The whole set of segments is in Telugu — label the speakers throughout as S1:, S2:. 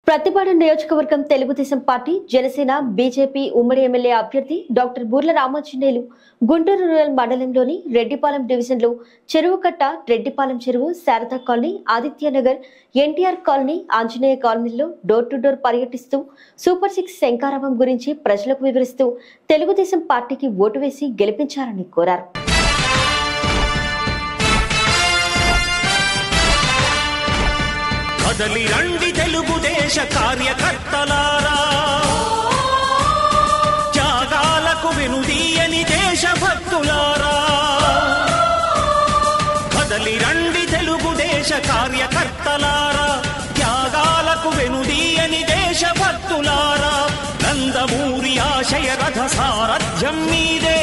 S1: ప్రతిపాడు నియోజకవర్గం తెలుగుదేశం పార్టీ జనసేన బీజేపీ ఉమ్మడి ఎమ్మెల్యే అభ్యర్థి డాక్టర్ బూర్ల రామాంజనేయులు గుంటూరు రూరల్ మండలంలోని రెడ్డిపాలెం డివిజన్లో చెరువుకట్ట, రెడ్డిపాలెం చెరువు, శారదా కాలనీ, ఆదిత్యనగర్, ఎన్టీఆర్ కాలనీ, ఆంజనేయ కాలనీలో డోర్ టు డోర్ పర్యటిస్తూ సూపర్ 6 శంకారావం గురించి ప్రజలకు వివరిస్తూ తెలుగుదేశం పార్టీకి ఓటు వేసి గెలిపించారని కోరారు.
S2: కదలి రండి తెలుగుదేశ కార్యకర్తలారా, త్యాగాలకు వెనుదీయని దేశభక్తులారా. కదలి రండి తెలుగుదేశ కార్యకర్తలారా, త్యాగాలకు వెనుదీయని దేశభక్తులారా. నందమూరి ఆశయ రథ సారథ్యం మీదే,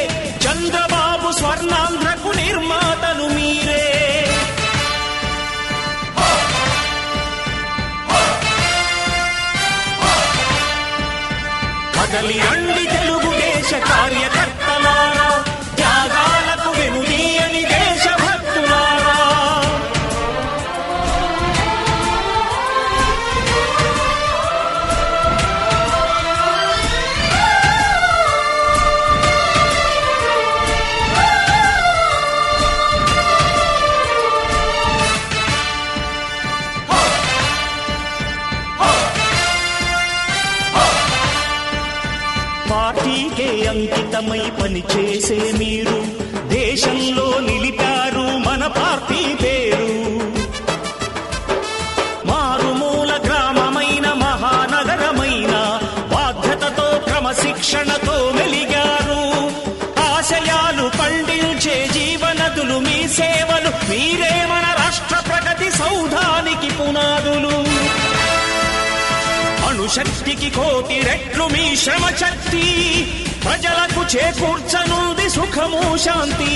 S2: చంద్రబాబు స్వర్ణాంధ్రకు నిర్మాతలు మీరే. కదలి రండి తెలుగుదేశ కార్యకర్తలారా, త్యాగాలకు వెనుదీయని దేశభక్తులారా. పార్టీకే అంకితమై పనిచేసే మీరు దేశంలో నిలిపారు మన పార్టీ పేరు. మారుమూల గ్రామమైన మహానగరమైన బాధ్యతతో క్రమశిక్షణతో మెలిగారు. ఆశయాలు పండించే జీవనదులు మీ సేవలు, మీరే మన రాష్ట్ర ప్రగతి సౌధానికి పునాదులు. అణుశక్తికి కోటి రెట్లు మీ శ్రమ శక్తి, ప్రజలకు చేకూర్చనుంది సుఖము శాంతి.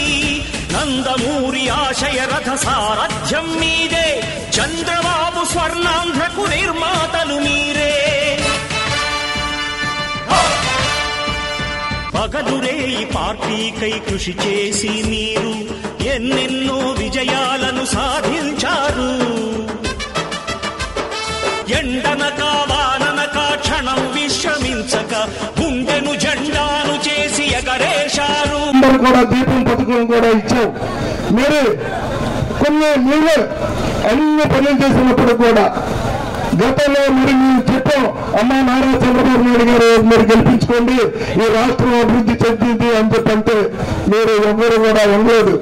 S2: నందమూరి ఆశయ రథ సారథ్యం మీదే, చంద్రబాబు స్వర్ణాంధ్రకు నిర్మాతలు మీరే. పగలురే ఈ పార్టీకై కృషి చేసి మీరు ఎన్నెన్నో విజయాలను సాధించారు. ఎండనక వాననక క్షణం విశ్రమించక గుండెను జెండాను చేసి ఎగరేశారు.
S3: కూడా దీపం పథకం కూడా ఇచ్చావు. మీరు నీళ్ళు అన్ని పనులు చేసినప్పుడు కూడా గతంలో మేము చెప్పాం, అమ్మా నారా చంద్రబాబు నాయుడు గారు మీరు గెలిపించుకోండి, ఈ రాష్ట్రం అభివృద్ధి చెందింది అని చెప్పంటే మీరు ఎవరు కూడా ఉండలేదు.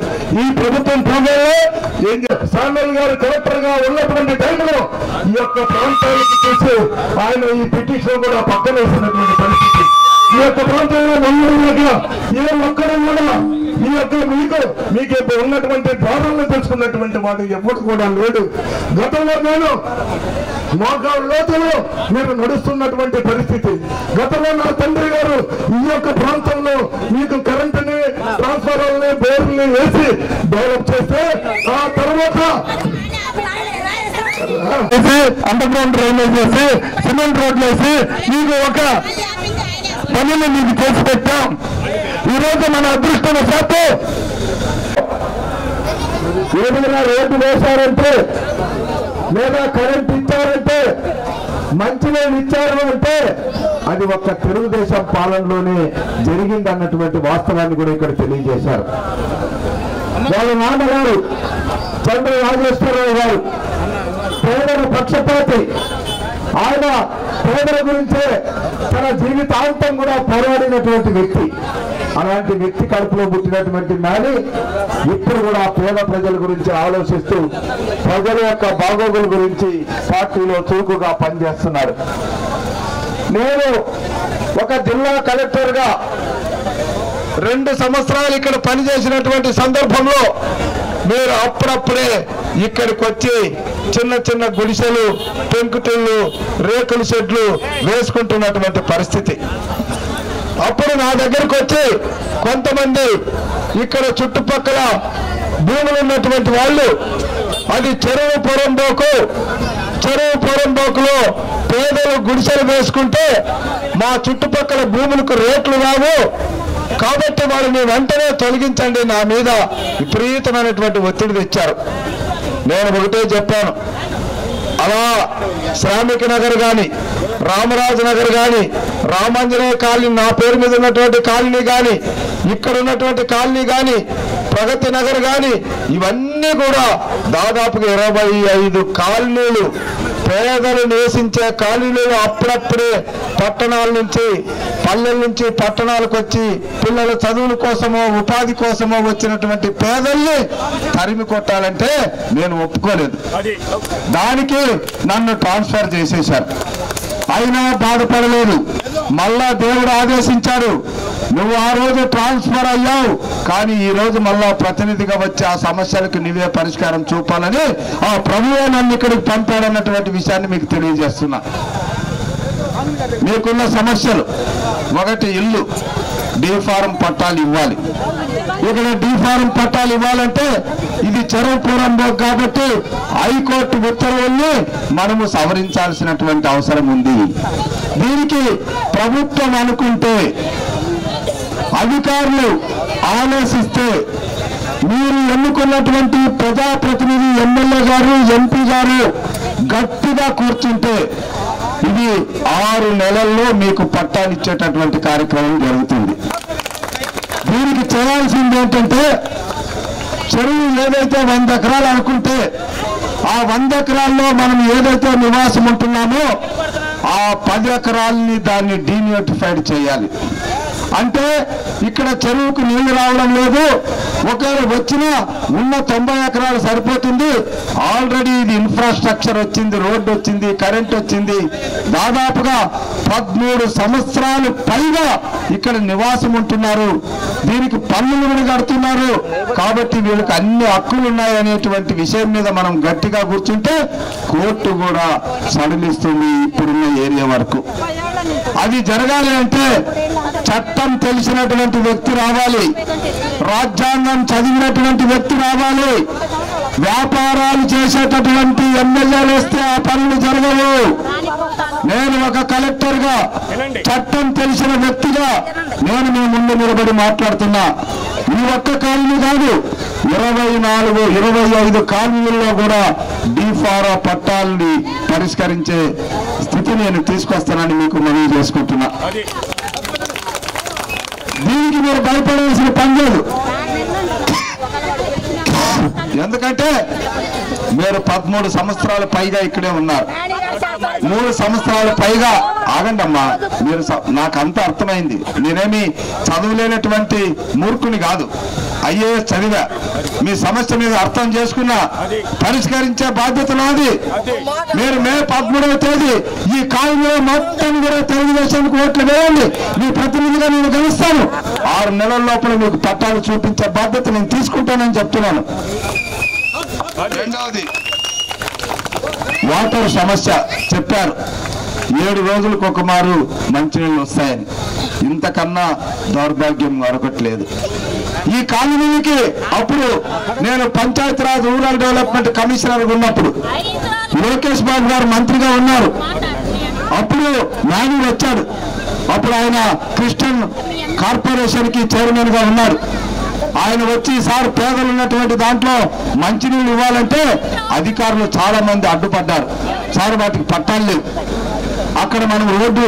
S3: ఈ ప్రభుత్వం పోగానే సామల్ గారు కలెక్టర్ గా ఉన్నటువంటి టైంలో ఈ యొక్క ప్రాంతానికి చూసి ఆయన ఈ పిటిషన్ కూడా పక్కన వేసినటువంటి పరిస్థితి. ఈ యొక్క ప్రాంతంలో మంగళంగా ఏ ఒక్కరు కూడా ఈ యొక్క మీకు ఉన్నటువంటి బాధలను తెలుసుకున్నటువంటి వాడు ఎవరు కూడా లేడు. గతంలో నేను మోకాళ్ళ లోతులో మీరు నడుస్తున్నటువంటి పరిస్థితి. గతంలో నా తండ్రి గారు ఈ యొక్క ప్రాంతంలో మీకు కరెంటుని, ట్రాన్స్ఫార్మర్ని, బోర్ని వేసి డెవలప్ చేస్తే ఆ తర్వాత అండర్ గ్రౌండ్ డ్రైనేజ్ వేసి సిమెంట్ రోడ్లు వేసి మీకు ఒక పనులు మీకు చేసి పెట్టాం. ఈరోజు మన అదృష్టవశాత్తు ఏదైనా రోడ్డు వేశారంటే లేదా కరెంట్ ఇచ్చారంటే మంచినీళ్ళు ఇచ్చారు అంటే అది ఒక్క తెలుగుదేశం పాలనలోనే జరిగింది అన్నటువంటి వాస్తవాన్ని కూడా ఇక్కడ తెలియజేశారు. వాళ్ళ నాన్నగారు చంద్ర రాజేశ్వరరావు గారు పేదల పక్షపాతి. ఆయన పేదల గురించే తన జీవితాంతం కూడా పోరాడినటువంటి వ్యక్తి. అలాంటి వ్యక్తి కడుపులో పుట్టినటువంటి నాని ఇప్పుడు కూడా పేద ప్రజల గురించి ఆలోచిస్తూ ప్రజల యొక్క బాగోగుల గురించి పార్టీలో చురుకుగా పనిచేస్తున్నాడు. నేను ఒక జిల్లా కలెక్టర్ గా 2 సంవత్సరాలు ఇక్కడ పనిచేసినటువంటి సందర్భంలో మీరు అప్పుడప్పుడే ఇక్కడికి వచ్చి చిన్న చిన్న గుడిసెలు, పెంకుటిళ్ళు, రేకుల షెడ్లు వేసుకుంటున్నటువంటి పరిస్థితి. అప్పుడు నా దగ్గరకు వచ్చి కొంతమంది ఇక్కడ చుట్టుపక్కల భూములు ఉన్నటువంటి వాళ్ళు అది చెరువు పొరంబోకులో పేదలు గుడిసెలు వేసుకుంటే మా చుట్టుపక్కల భూములకు రేట్లు రావు, కాబట్టి వాళ్ళని వెంటనే తొలగించండి, నా మీద విపరీతమైనటువంటి ఒత్తిడి తెచ్చారు. నేను ఒకటే చెప్పాను, అలా శ్రామిక నగర్ కానీ, రామరాజు నగర్ కానీ, రామాంజనేయ కాలనీ నా పేరు మీద ఉన్నటువంటి కాలనీ కానీ, ఇక్కడ ఉన్నటువంటి కాలనీ కానీ, ప్రగతి నగర్ కానీ, ఇవన్నీ కూడా దాదాపుగా 25 కాలనీలు, పేదలు నివసించే కాలనీలు అప్పుడప్పుడే పట్టణాల నుంచి, పల్లెల నుంచి పట్టణాలకు వచ్చి పిల్లల చదువుల కోసమో ఉపాధి కోసమో వచ్చినటువంటి పేదల్ని తరిమి కొట్టాలంటే నేను ఒప్పుకోలేదు. దానికి నన్ను ట్రాన్స్ఫర్ చేసేశారు. అయినా బాధపడలేదు. మళ్ళా దేవుడు ఆదేశించాడు, నువ్వు ఆ రోజు ట్రాన్స్ఫర్ అయ్యావు, కానీ ఈ రోజు మళ్ళా ప్రతినిధిగా వచ్చి ఆ సమస్యలకు నువ్వే పరిష్కారం చూపాలని ఆ ప్రభువే నన్ను ఇక్కడికి పంపాడన్నటువంటి విషయాన్ని మీకు తెలియజేస్తున్నా. మీకున్న సమస్యలు, ఒకటి ఇల్లు డి ఫారం పట్టాలు ఇవ్వాలి. ఇక్కడ డి ఫారం పట్టాలు ఇవ్వాలంటే ఇది చెరువు పూర్వం కాబట్టి హైకోర్టు ఉత్తర్వుల్ని మనము సవరించాల్సినటువంటి అవసరం ఉంది. దీనికి ప్రభుత్వం అనుకుంటే, అధికారులు ఆలోచిస్తే, మీరు ఎన్నుకున్నటువంటి ప్రజాప్రతినిధి ఎమ్మెల్యే గారు, ఎంపీ గారు గట్టిగా కూర్చుంటే ఇది 6 నెలల్లో మీకు పట్టాలిచ్చేటటువంటి కార్యక్రమం జరుగుతుంది. దీనికి చేయాల్సింది ఏంటంటే, చెరువు ఏదైతే 100 ఎకరాలు అనుకుంటే ఆ 100 ఎకరాల్లో మనం ఏదైతే నివాసం ఉంటున్నామో ఆ 10 ఎకరాలని దాన్ని డీనోటిఫైడ్ చేయాలి. అంటే ఇక్కడ చెరువుకు నీళ్లు రావడం లేదు, ఒకవేళ వచ్చినా ఉన్న 90 ఎకరాలు సరిపోతుంది. ఆల్రెడీ ఇది ఇన్ఫ్రాస్ట్రక్చర్ వచ్చింది, రోడ్డు వచ్చింది, కరెంట్ వచ్చింది. దాదాపుగా 13 సంవత్సరాలు పైగా ఇక్కడ నివాసం ఉంటున్నారు. దీనికి పన్నులు కూడా కడుతున్నారు. కాబట్టి వీళ్ళకి అన్ని హక్కులు ఉన్నాయనేటువంటి విషయం మీద మనం గట్టిగా కూర్చుంటే కోర్టు కూడా సడలిస్తుంది ఇప్పుడున్న ఏరియా వరకు. అది జరగాలి అంటే చట్టం తెలిసినటువంటి వ్యక్తి రావాలి, రాజ్యాంగం చదివినటువంటి వ్యక్తి రావాలి. వ్యాపారాలు చేసేటటువంటి ఎమ్మెల్యేలు వస్తే ఆ పనులు జరగవు. నేను ఒక కలెక్టర్ గా, చట్టం తెలిసిన వ్యక్తిగా నేను మీ ముందు నిలబడి మాట్లాడుతున్నా. ఈ ఒక్క కాలనీ కాదు, 24, 25 కాలనీల్లో కూడా డీఫారా పట్టాలని పరిష్కరించే స్థితి నేను తీసుకొస్తానని మీకు మనవి చేసుకుంటున్నా. దీనికి మీరు భయపడాల్సిన పని లేదు. ఎందుకంటే మీరు 13 సంవత్సరాల పైగా ఇక్కడే ఉన్నారు. 3 సంవత్సరాల పైగా ఆగండి అమ్మా, మీరు నాకు అంతా అర్థమైంది. నేనేమి చదువులేనటువంటి మూర్ఖుని కాదు, ఐఏఎస్ చదివా. మీ సమస్య మీద అర్థం చేసుకున్నా, పరిష్కరించే బాధ్యత నాది. మీరు మే 13వ తేదీ ఈ కాలంలో మొత్తం కూడా తెలుగుదేశానికి ఓట్లు వేయండి. మీ ప్రతినిధిగా నేను గెలుస్తాను. 6 నెలల లోపల మీకు పట్టాలు చూపించే బాధ్యత నేను తీసుకుంటానని చెప్తున్నాను. రెండవది వాటర్ సమస్య చెప్పారు. 7 రోజులకు ఒక మారు మంచినీళ్ళు వస్తాయని. ఇంతకన్నా దౌర్భాగ్యం మరొకట్లేదు. ఈ కాలనీకి అప్పుడు నేను పంచాయతీరాజ్ రూరల్ డెవలప్మెంట్ కమిషనర్ ఉన్నప్పుడు లోకేష్ బాబు గారు మంత్రిగా ఉన్నారు. అప్పుడు నాని వచ్చాడు. అప్పుడు ఆయన క్రిస్టియన్ కార్పొరేషన్ కి చైర్మన్ గా ఉన్నారు. ఆయన వచ్చి సార్ పేదలు ఉన్నటువంటి దాంట్లో మంచినీళ్ళు ఇవ్వాలంటే అధికారులు చాలా మంది అడ్డుపడ్డారు. సార్ వాటికి పట్టాలు లేవు, అక్కడ మనం రోడ్డు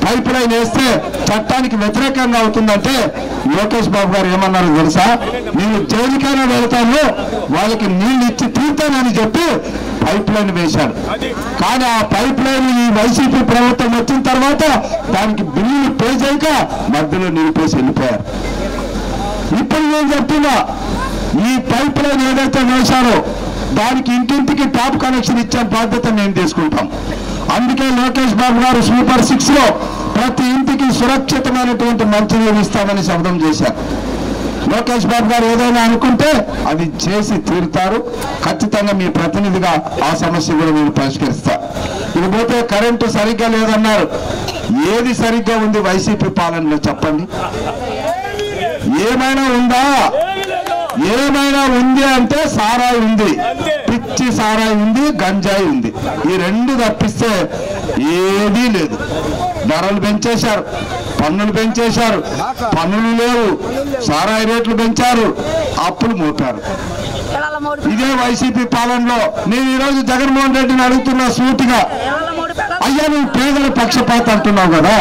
S3: పైప్ లైన్ వేస్తే చట్టానికి వ్యతిరేకంగా అవుతుందంటే లోకేష్ బాబు గారు ఏమన్నారు తెలుసా, నేను జైలుకైనా వెళ్తాను, వాళ్ళకి నీళ్ళు ఇచ్చి తీర్తానని చెప్పి పైప్ లైన్ వేశాడు. కానీ ఆ పైప్ లైన్ ఈ వైసీపీ ప్రభుత్వం వచ్చిన తర్వాత దానికి బిల్లులు పే చేయక మధ్యలో నిలిపేసి వెళ్ళిపోయారు. ఇప్పుడు నేను చెప్తున్నా, ఈ పైప్ లైన్ ఏదైతే వేశారో దానికి ఇంటింటికి టాప్ కనెక్షన్ ఇచ్చే బాధ్యత నేను తీసుకుంటాం. అందుకే లోకేష్ బాబు గారు సూపర్ 6 లో ప్రతి ఇంటికి సురక్షితమైనటువంటి మంచినీరు ఇస్తామని శబ్దం చేశారు. లోకేష్ బాబు గారు ఏదైనా అనుకుంటే అది చేసి తీరుతారు. ఖచ్చితంగా మీ ప్రతినిధిగా ఆ సమస్య కూడా నేను పరిష్కరిస్తా. ఇకపోతే కరెంటు సరిగ్గా లేదన్నారు. ఏది సరిగ్గా ఉంది వైసీపీ పాలనలో చెప్పండి? ఏమైనా ఉందా? ఏమైనా ఉంది అంటే సారాయి ఉంది, పిచ్చి సారాయి ఉంది, గంజాయి ఉంది. ఈ రెండు తప్పిస్తే ఏదీ లేదు. ధరలు పెంచేశారు, పన్నులు పెంచేశారు, పన్నులు లేవు, సారాయి రేట్లు పెంచారు, అప్పులు మోపారు. ఇదే వైసీపీ పాలనలో నేను ఈరోజు జగన్మోహన్ రెడ్డిని అడుగుతున్నా సూటిగా, అయ్యా నువ్వు పేదల పక్షపాత అంటున్నావు కదా,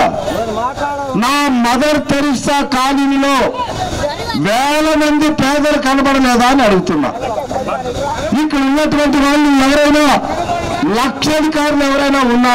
S3: నా మదర్ తెరిసా కాలనీలో వేల మంది పేదలు కనబడలేదా అని అడుగుతున్నా. ఇక్కడ ఉన్నటువంటి వాళ్ళు ఎవరైనా లక్షాధికారులు ఎవరైనా ఉన్నారు?